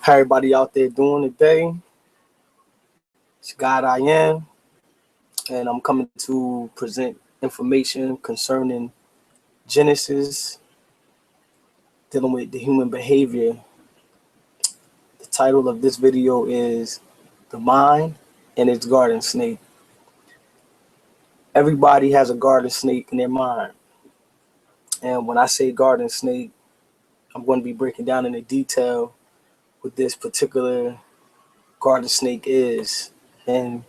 How everybody out there doing today? It's God I am, and I'm coming to present information concerning Genesis, dealing with the human behavior. The title of this video is The Mind and Its Garden Snake. Everybody has a garden snake in their mind. And when I say garden snake, I'm going to be breaking down into detail what this particular garden snake is. And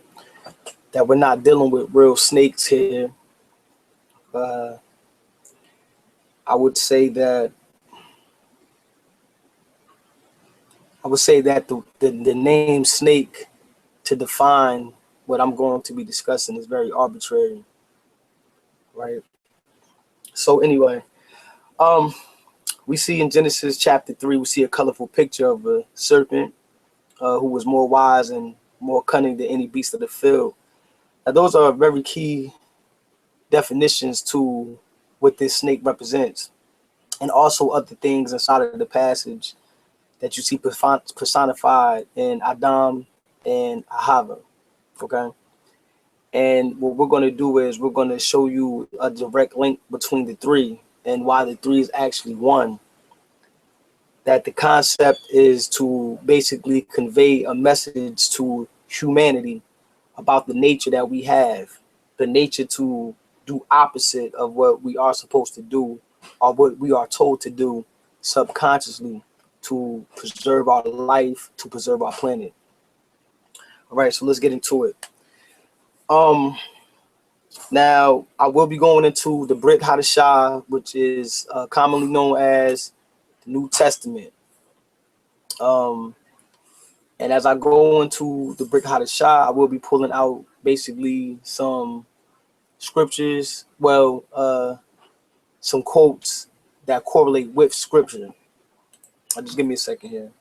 that we're not dealing with real snakes here. Uh, I would say that the name snake to define what I'm going to be discussing is very arbitrary, right? So anyway, um, we see in Genesis chapter 3, we see a colorful picture of a serpent who was more wise and more cunning than any beast of the field. Now, those are very key definitions to what this snake represents, and also other things inside of the passage that you see personified in Adam and Ahava. Okay. And what we're going to do is we're going to show you a direct link between the three and why the three is actually one. That the concept is to basically convey a message to humanity about the nature that we have, the nature to do opposite of what we are supposed to do or what we are told to do subconsciously to preserve our life, to preserve our planet. All right, so let's get into it. Now, I will be going into the Brit Hadashah, which is commonly known as the New Testament. And as I go into the Brit Hadashah, I will be pulling out basically some scriptures, some quotes that correlate with scripture. Just give me a second here.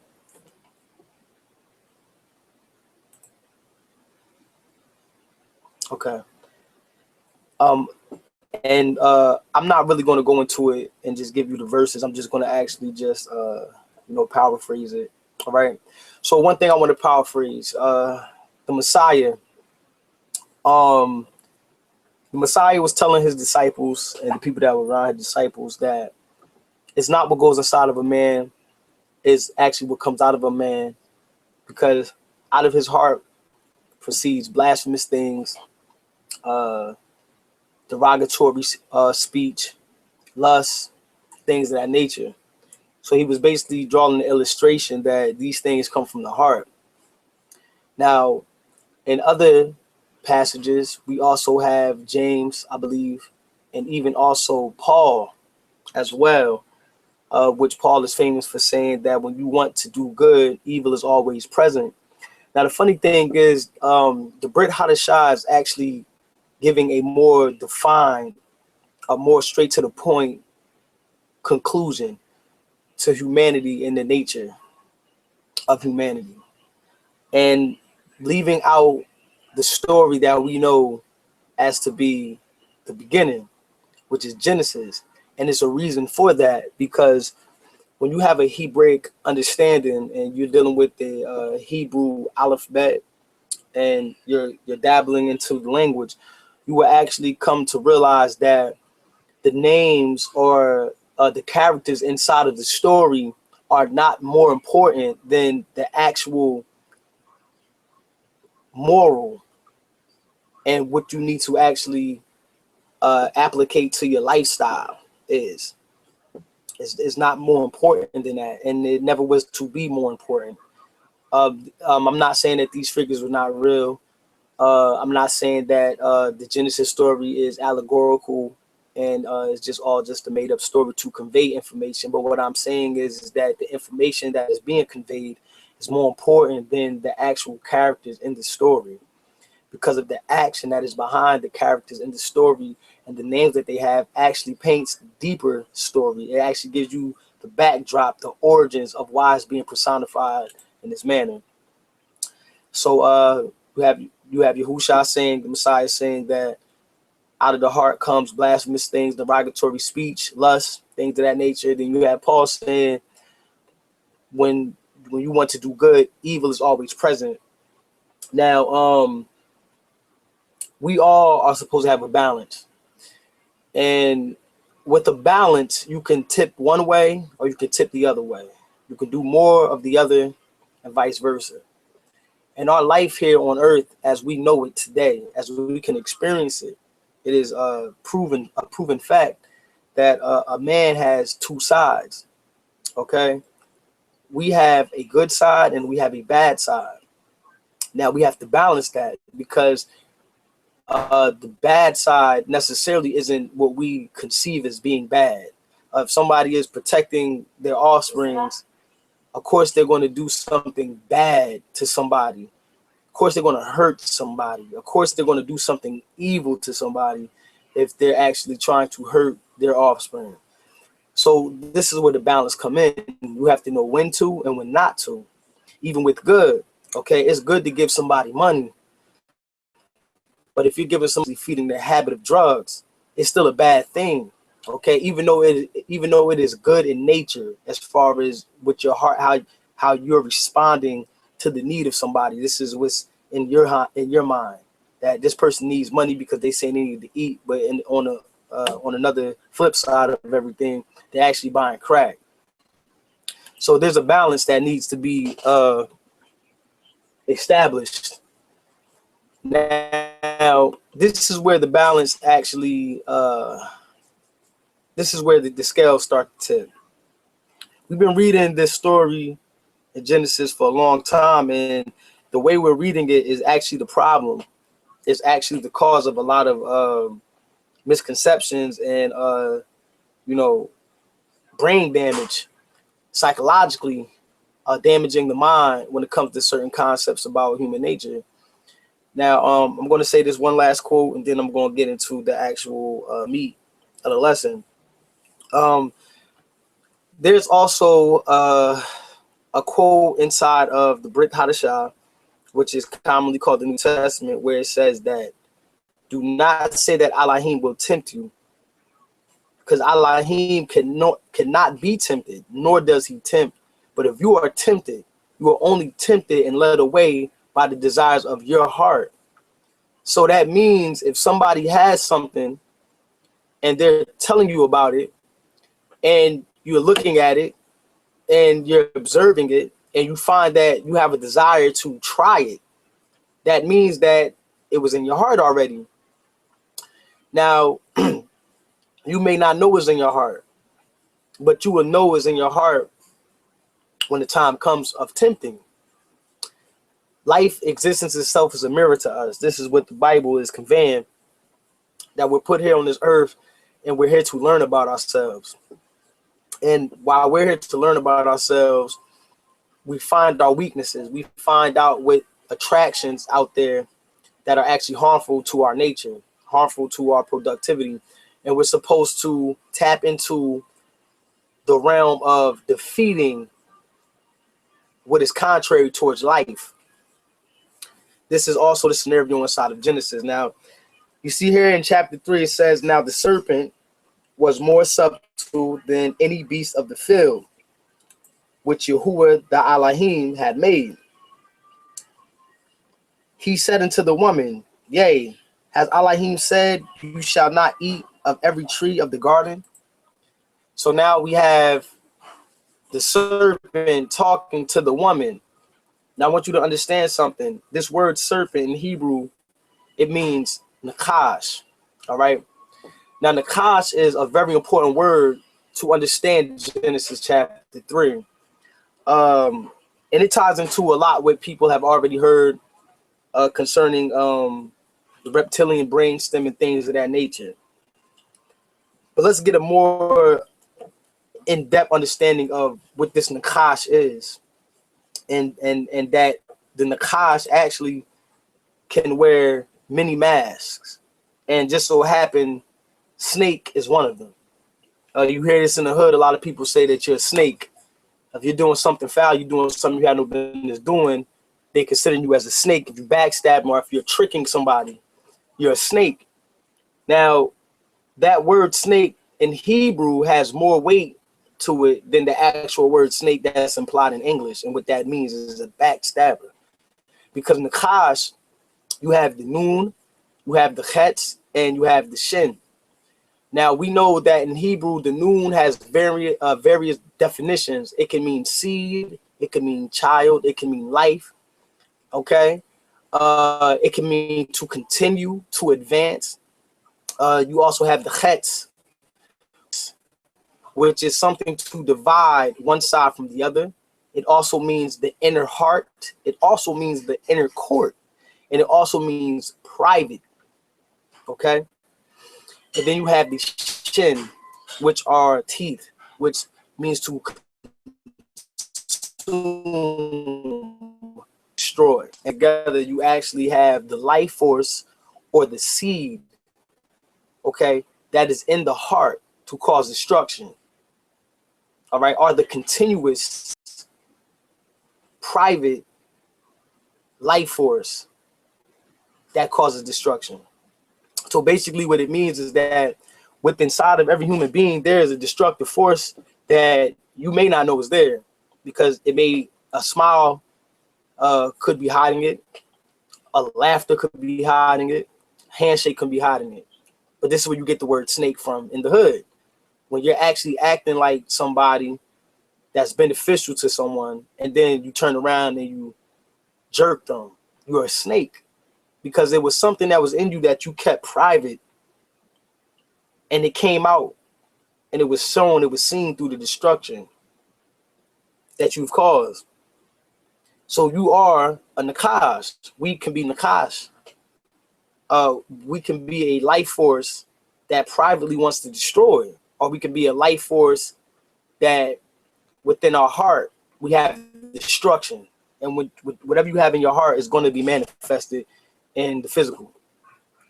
Okay. And I'm not really going to go into it and just give you the verses. I'm just going to actually just, paraphrase it. All right. So one thing I want to paraphrase, the Messiah. The Messiah was telling his disciples and the people that were around his disciples that it's not what goes inside of a man, is actually what comes out of a man, because out of his heart proceeds blasphemous things, derogatory speech, lust, things of that nature. So he was basically drawing the illustration that these things come from the heart. Now, in other passages, we also have James, I believe, and even also Paul as well, which Paul is famous for saying that when you want to do good, evil is always present. Now, the funny thing is, the Brit Hadashah is actually giving a more defined, a more straight to the point conclusion to humanity and the nature of humanity, and leaving out the story that we know as to be the beginning, which is Genesis. And it's a reason for that, because when you have a Hebraic understanding and you're dealing with the Hebrew alphabet and you're dabbling into the language, you will actually come to realize that the names or the characters inside of the story are not more important than the actual moral and what you need to actually applicate to your lifestyle is. It's not more important than that, and it never was to be more important. I'm not saying that these figures were not real. I'm not saying that the Genesis story is allegorical and it's just all just a made up story to convey information. But what I'm saying is that the information that is being conveyed is more important than the actual characters in the story, because of the action that is behind the characters in the story, and the names that they have actually paints a deeper story. It actually gives you the backdrop, the origins of why it's being personified in this manner. So you have Yahushua saying, the Messiah saying that out of the heart comes blasphemous things, derogatory speech, lust, things of that nature. Then you have Paul saying, when when you want to do good, evil is always present. Now, we all are supposed to have a balance. And with a balance, you can tip one way or you can tip the other way. You can do more of the other and vice versa. And our life here on earth, as we know it today, as we can experience it, it is a proven fact that a man has two sides. Okay, we have a good side and we have a bad side. Now we have to balance that, because the bad side necessarily isn't what we conceive as being bad. If somebody is protecting their offsprings, of course they're going to do something bad to somebody. Of course they're going to hurt somebody. Of course they're going to do something evil to somebody if they're actually trying to hurt their offspring. So this is where the balance come in. You have to know when to and when not to. Even with good, okay, it's good to give somebody money, but if you're giving somebody feeding their habit of drugs, it's still a bad thing. Okay, even though it is good in nature, as far as with your heart, how you're responding to the need of somebody. This is what's in your mind, that this person needs money because they say they need to eat, but on another flip side of everything, they're actually buying crack. So there's a balance that needs to be established. Now, this is where the balance actually, this is where the scales start to tip. We've been reading this story in Genesis for a long time, and the way we're reading it is actually the problem. It's actually the cause of a lot of misconceptions and, brain damage, psychologically damaging the mind when it comes to certain concepts about human nature. Now, I'm going to say this one last quote, and then I'm going to get into the actual meat of the lesson. There's also a quote inside of the Brit Hadashah, which is commonly called the New Testament, where it says that do not say that Elohim will tempt you, because Elohim cannot be tempted, nor does he tempt. But if you are tempted, you are only tempted and led away by the desires of your heart. So that means if somebody has something and they're telling you about it, and you're looking at it and you're observing it, and you find that you have a desire to try it, that means that it was in your heart already. Now, you may not know it's in your heart, but you will know it's in your heart when the time comes of tempting. Life, existence itself is a mirror to us. This is what the Bible is conveying, that we're put here on this earth and we're here to learn about ourselves. And while we're here to learn about ourselves, we find our weaknesses. We find out what attractions out there that are actually harmful to our nature, harmful to our productivity. And we're supposed to tap into the realm of defeating what is contrary towards life. This is also the scenario inside of Genesis. Now, you see here in chapter 3, it says, now the serpent was more subtle than any beast of the field, which Yahuwah the Elohim had made. He said unto the woman, yea, has Elohim said, you shall not eat of every tree of the garden? So now we have the serpent talking to the woman. Now I want you to understand something. This word serpent in Hebrew, it means nakash. All right. Now nakash is a very important word to understand Genesis chapter 3. And it ties into a lot what people have already heard concerning the reptilian brainstem and things of that nature. But let's get a more in-depth understanding of what this nakash is. And that the nakash actually can wear many masks, and just so happen snake is one of them. You hear this in the hood. A lot of people say that you're a snake. If you're doing something foul, you're doing something you have no business doing, they consider you as a snake. If you backstab or if you're tricking somebody, you're a snake. Now, that word snake in Hebrew has more weight to it than the actual word snake that's implied in English. And what that means is a backstabber. Because Nakash, you have the Nun, you have the Chetz, and you have the Shin. Now, we know that in Hebrew, the Nun has various definitions. It can mean seed, it can mean child, it can mean life, okay? It can mean to continue, to advance. You also have the Chetz, which is something to divide one side from the other. It also means the inner heart. It also means the inner court. And it also means private, okay? And then you have the Shin, which are teeth, which means to destroy. And together you actually have the life force or the seed, okay, that is in the heart to cause destruction. All right, are the continuous private life force that causes destruction. So basically what it means is that within inside of every human being, there is a destructive force that you may not know is there, because it may, a smile could be hiding it, a laughter could be hiding it, handshake could be hiding it. But this is where you get the word snake from in the hood. When you're actually acting like somebody that's beneficial to someone, and then you turn around and you jerk them, you're a snake, because there was something that was in you that you kept private, and it came out, and it was shown, it was seen through the destruction that you've caused. So you are a Nakash. We can be Nakash. We can be a life force that privately wants to destroy, or we can be a life force that within our heart we have destruction, and whatever you have in your heart is going to be manifested in the physical.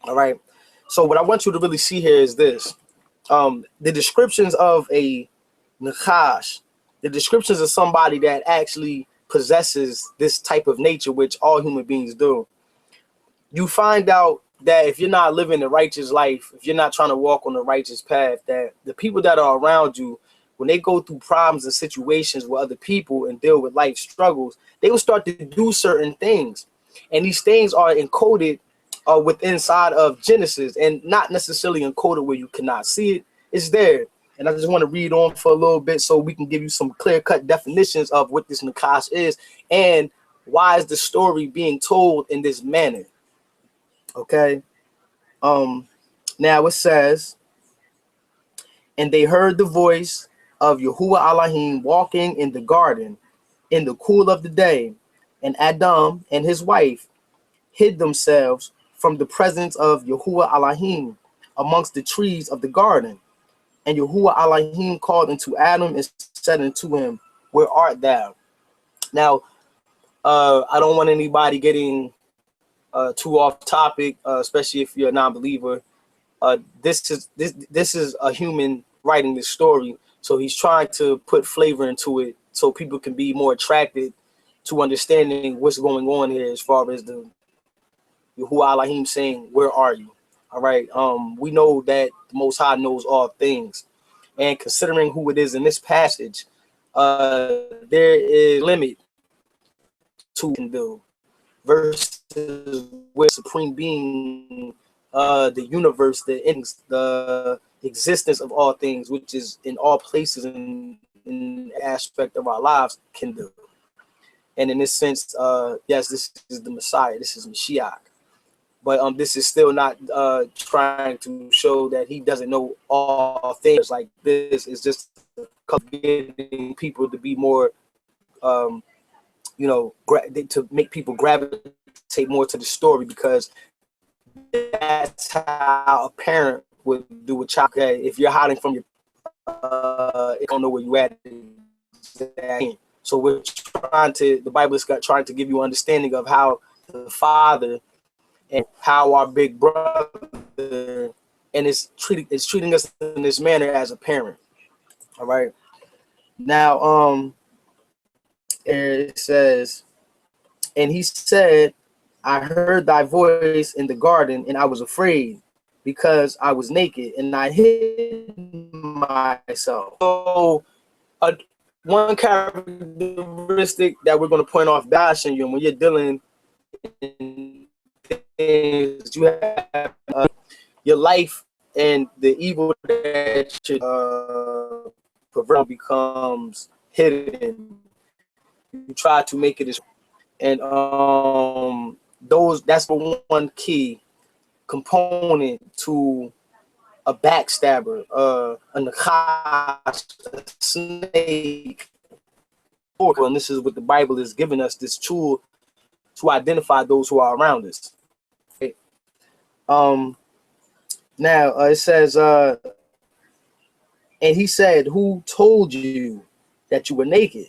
All right. So what I want you to really see here is this: the descriptions of a Nakash, the descriptions of somebody that actually possesses this type of nature, which all human beings do. You find out that if you're not living the righteous life, if you're not trying to walk on the righteous path, that the people that are around you, when they go through problems and situations with other people and deal with life struggles, they will start to do certain things. And these things are encoded within inside of Genesis, and not necessarily encoded where you cannot see it. It's there. And I just want to read on for a little bit so we can give you some clear-cut definitions of what this Nakash is and why is the story being told in this manner. Okay. Now it says, and they heard the voice of Yahuwah Elohim walking in the garden in the cool of the day, and Adam and his wife hid themselves from the presence of Yahuwah Elohim amongst the trees of the garden. And Yahuwah Elohim called unto Adam and said unto him, where art thou? Now, I don't want anybody getting too off topic, especially if you're a non-believer. This is a human writing this story, so he's trying to put flavor into it so people can be more attracted to understanding what's going on here, as far as the Yahuwah Elohim saying, where are you? All right. We know that the Most High knows all things, and considering who it is in this passage, there is limit to can do versus with supreme being, the universe, the existence of all things, which is in all places in aspect of our lives, can do. And in this sense, yes, this is the Messiah, this is Mashiach. But this is still not trying to show that he doesn't know all things. Like, this is just getting people to be more, you know, to make people gravitate more to the story, because that's how a parent would do a child. Okay, if you're hiding from your, it don't know where you at. So we're trying to, the Bible is trying to give you understanding of how the Father and how our big brother, and it's treating us in this manner as a parent. All right. Now, it says, and he said, I heard thy voice in the garden, and I was afraid, because I was naked, and I hid myself. So a one characteristic that we're going to point off God syndrome when you're dealing in things you have your life and the evil that should pervert becomes hidden. You try to make it as, and that's the one key component to a backstabber, a nakash, a snake. And this is what the Bible is giving us, this tool to identify those who are around us. Okay. Now it says, and he said, who told you that you were naked?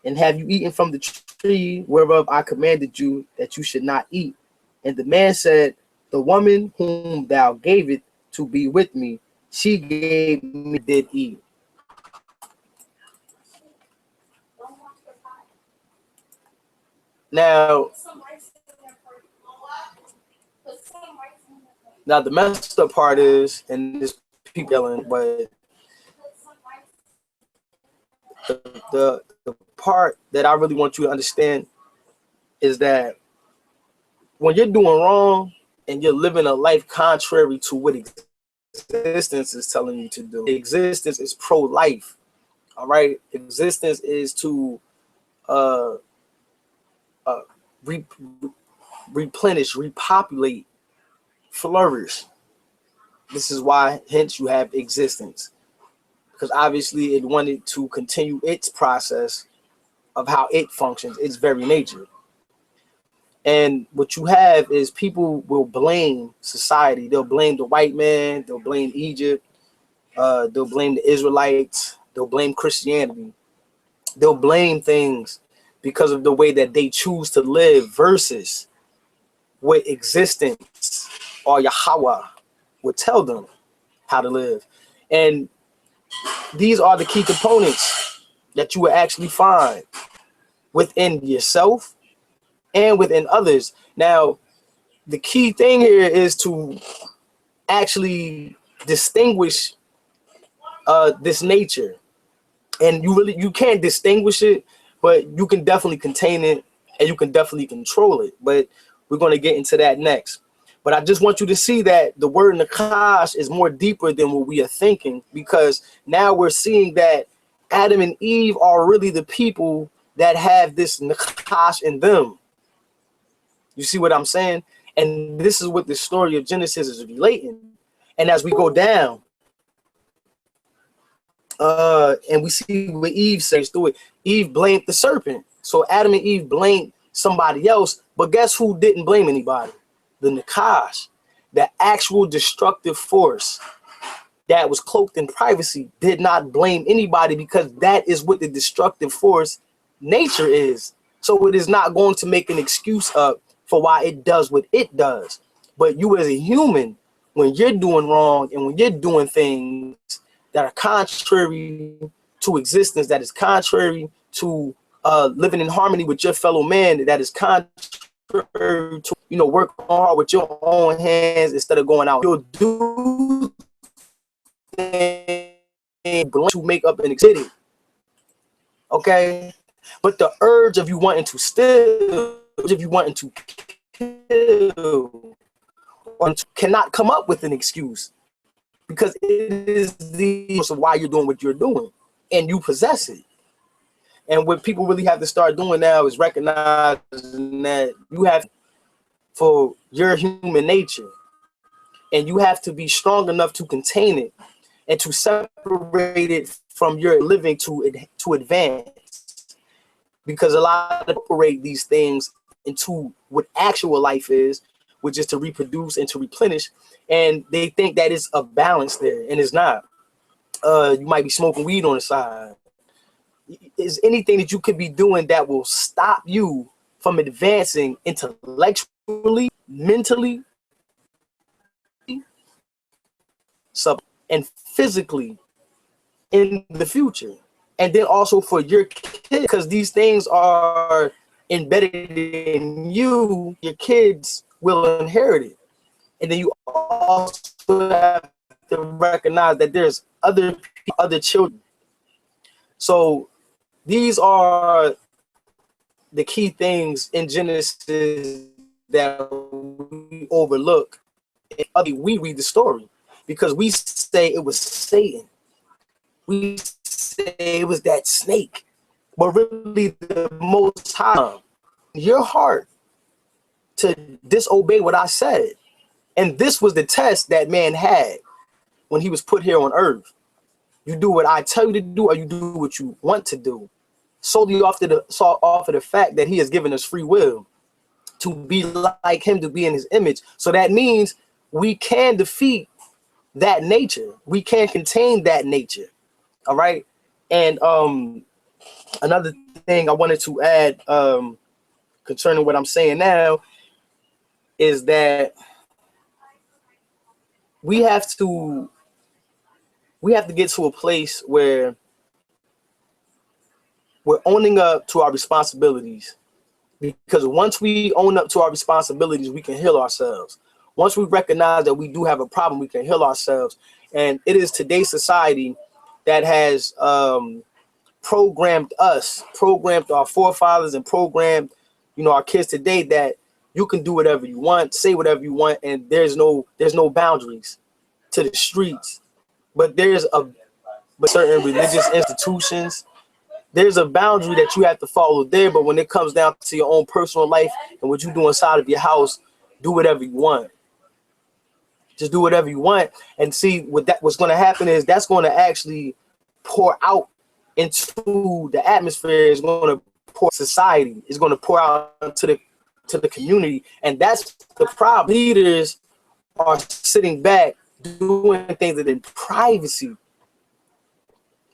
And have you eaten from the tree whereof I commanded you that you should not eat? And the man said, the woman whom thou gavest to be with me, she gave me, did eat. Now the messed up part is, and this people yelling, but the part that I really want you to understand is that when you're doing wrong and you're living a life contrary to what existence is telling you to do, existence is pro-life. All right, existence is to replenish, repopulate, flourish. This is why, hence, you have existence, because obviously it wanted to continue its process of how it functions, its very nature. And what you have is people will blame society. They'll blame the white man. They'll blame Egypt. They'll blame the Israelites. They'll blame Christianity. They'll blame things because of the way that they choose to live versus what existence or Yahweh would tell them how to live. And these are the key components that you will actually find within yourself and within others. Now, the key thing here is to actually distinguish this nature. And you can't distinguish it, but you can definitely contain it and you can definitely control it. But we're going to get into that next. But I just want you to see that the word Nakash is more deeper than what we are thinking, because now we're seeing that Adam and Eve are really the people that have this Nakash in them. You see what I'm saying? And this is what the story of Genesis is relating. And as we go down, and we see what Eve says through it, Eve blamed the serpent. So Adam and Eve blamed somebody else, but guess who didn't blame anybody? The Nakash, the actual destructive force that was cloaked in privacy, did not blame anybody, because that is what the destructive force nature is. So it is not going to make an excuse up for why it does what it does. But you as a human, when you're doing wrong and when you're doing things that are contrary to existence, that is contrary to living in harmony with your fellow man, that is contrary to, work hard with your own hands instead of going out. You'll do things to make up an city. Okay? But the urge of you wanting to steal, if you wanting to kill, or cannot come up with an excuse, because it is the source of why you're doing what you're doing, and you possess it. And what people really have to start doing now is recognizing that you have for your human nature, and you have to be strong enough to contain it and to separate it from your living to advance. Because a lot of people operate these things into what actual life is, which is to reproduce and to replenish, and they think that it's a balance there, and it's not. You might be smoking weed on the side. Is anything that you could be doing that will stop you from advancing intellectually, mentally, and physically in the future? And then also for your kids, because these things are embedded in you, your kids will inherit it. And then you also have to recognize that there's other children So these are the key things in Genesis that we overlook. We read the story because we say it was Satan. We say it was that snake, but really the Most High, your heart to disobey what I said. And this was the test that man had when he was put here on earth. You do what I tell you to do, or you do what you want to do. Solely off of the fact that he has given us free will to be like him, to be in his image. So that means we can defeat that nature. We can contain that nature. All right. And another thing I wanted to add concerning what I'm saying now is that we have to get to a place where we're owning up to our responsibilities, because once we own up to our responsibilities, we can heal ourselves. Once we recognize that we do have a problem, we can heal ourselves. And it is today's society that has programmed us, programmed our forefathers, and programmed, our kids today, that you can do whatever you want, say whatever you want, and there's no boundaries to the streets. But certain religious institutions, there's a boundary that you have to follow there. But when it comes down to your own personal life and what you do inside of your house, do whatever you want. Just do whatever you want. And see, what's going to happen is that's going to actually pour out into the atmosphere. It's going to pour society. It's going to pour out to the community. And that's the problem. Leaders are sitting back doing things in privacy.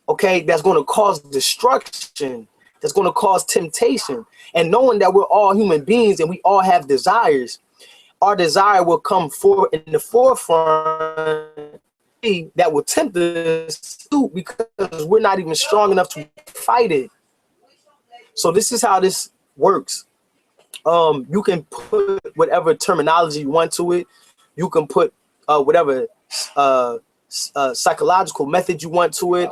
Okay, that's going to cause destruction. That's going to cause temptation. And knowing that we're all human beings and we all have desires, our desire will come forward in the forefront that will tempt us to, because we're not even strong enough to fight it. So this is how this works. You can put whatever terminology you want to it. You can put whatever psychological method you want to it.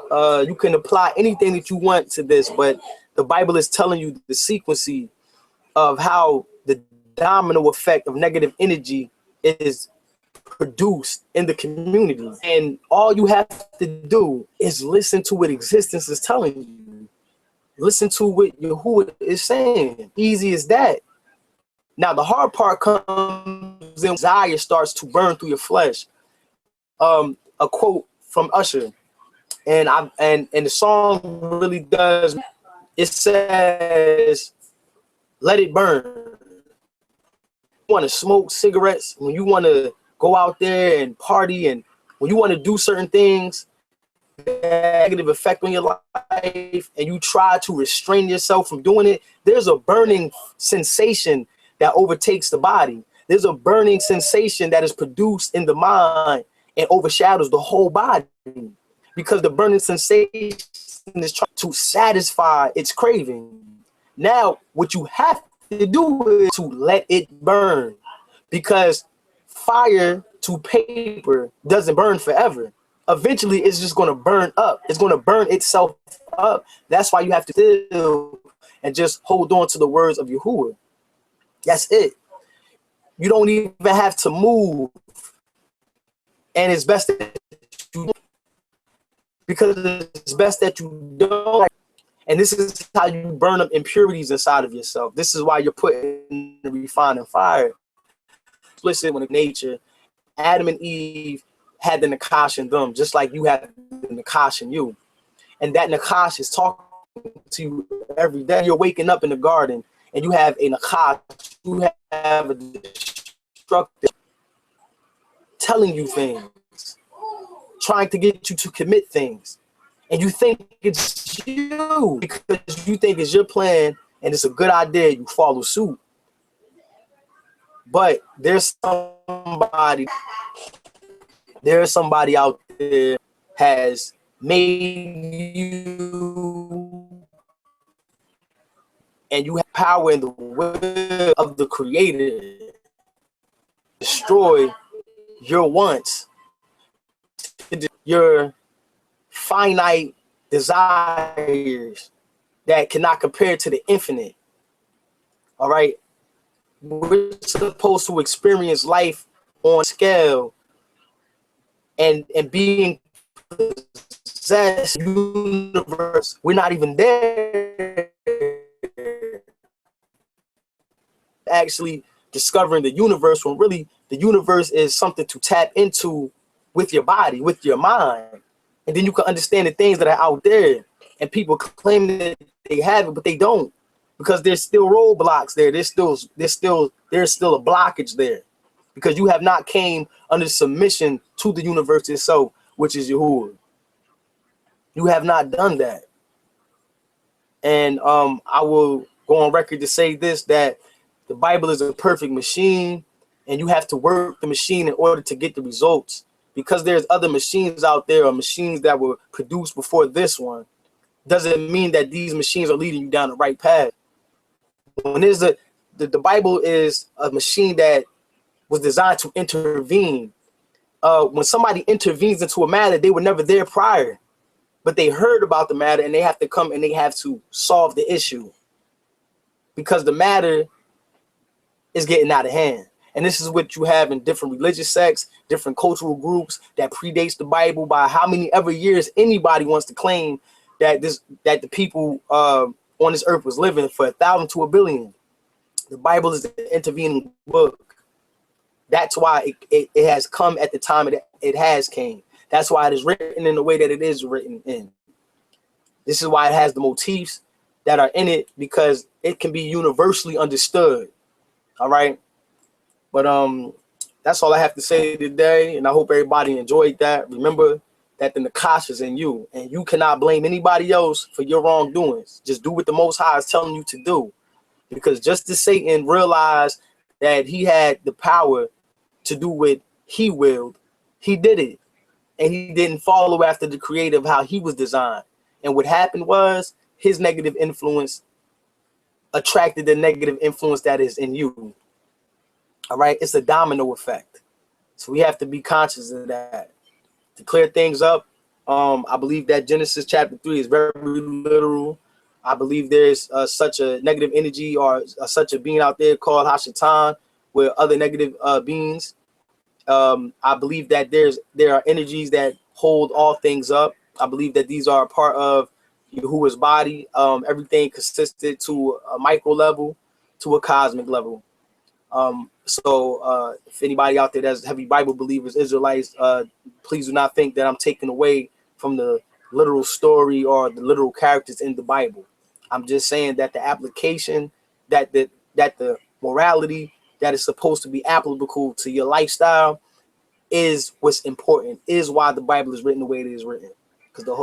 You can apply anything that you want to this, but the Bible is telling you the sequence of how the domino effect of negative energy is produced in the community. And all you have to do is listen to what existence is telling you. Listen to what Yahuwah is saying. Easy as that. Now the hard part comes when desire starts to burn through your flesh. A quote from Usher, and the song really does. It says, "Let it burn." You want to smoke cigarettes, when you want to go out there and party, and when you want to do certain things that have a negative effect on your life, and you try to restrain yourself from doing it, there's a burning sensation that overtakes the body. There's a burning sensation that is produced in the mind and overshadows the whole body, because the burning sensation is trying to satisfy its craving. Now, what you have to do is to let it burn, because fire to paper doesn't burn forever. Eventually, it's just going to burn up. It's going to burn itself up. That's why you have to still and just hold on to the words of Yahuwah. That's it. You don't even have to move. And it's best that you, because it's best that you don't. And this is how you burn up impurities inside of yourself. This is why you're put in the refining fire. Explicit when nature, Adam and Eve had the Nakash in them, just like you have the Nakash in you. And that Nakash is talking to you every day. You're waking up in the garden and you have a Nakash, you have a destructive telling you things, trying to get you to commit things. And you think it's you, because you think it's your plan and it's a good idea, you follow suit. But there's somebody out there has made you, and you have power in the will of the Creator. Destroy your wants, your finite desires that cannot compare to the infinite. All right. We're supposed to experience life on scale and being possessed universe. We're not even there. Actually discovering the universe, when really the universe is something to tap into with your body, with your mind. And then you can understand the things that are out there. And people claim that they have it, but they don't, because there's still roadblocks there. There's still a blockage there, because you have not came under submission to the universe itself, which is Yahuwah. You have not done that. And I will go on record to say this, that the Bible is a perfect machine, and you have to work the machine in order to get the results. Because there's other machines out there, or machines that were produced before this one, doesn't mean that these machines are leading you down the right path. When there's the Bible is a machine that was designed to intervene. When somebody intervenes into a matter, they were never there prior, but they heard about the matter, and they have to come and they have to solve the issue, because the matter is getting out of hand. And this is what you have in different religious sects, different cultural groups that predates the Bible by how many ever years anybody wants to claim that the people on this earth was living for 1,000 to 1 billion. The Bible is the intervening book. That's why it has come at the time it has came. That's why it is written in the way that it is written in. This is why it has the motifs that are in it, because it can be universally understood. All right. But that's all I have to say today, and I hope everybody enjoyed that. Remember that the Nakash is in you, and you cannot blame anybody else for your wrongdoings. Just do what the Most High is telling you to do, because just as Satan realized that he had the power to do what he willed, he did it, and he didn't follow after the creator of how he was designed. And what happened was his negative influence attracted the negative influence that is in you. All right, it's a domino effect. So we have to be conscious of that. To clear things up, I believe that Genesis chapter 3 is very literal. I believe there's such a negative energy, or such a being out there called Hashatan, with other negative beings. I believe that there are energies that hold all things up. I believe that these are a part of Yahuwah's body. Everything consisted to a micro level, to a cosmic level. So if anybody out there that's heavy Bible believers, Israelites, please do not think that I'm taking away from the literal story or the literal characters in the Bible. I'm just saying that the application, that the morality that is supposed to be applicable to your lifestyle is what's important, is why the Bible is written the way it is written,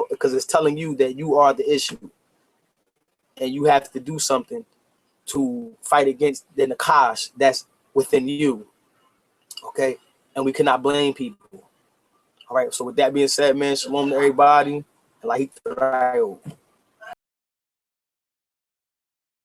because it's telling you that you are the issue, and you have to do something to fight against the Nakash that's within you. Okay, and we cannot blame people. All right, so with that being said, man, shalom to everybody.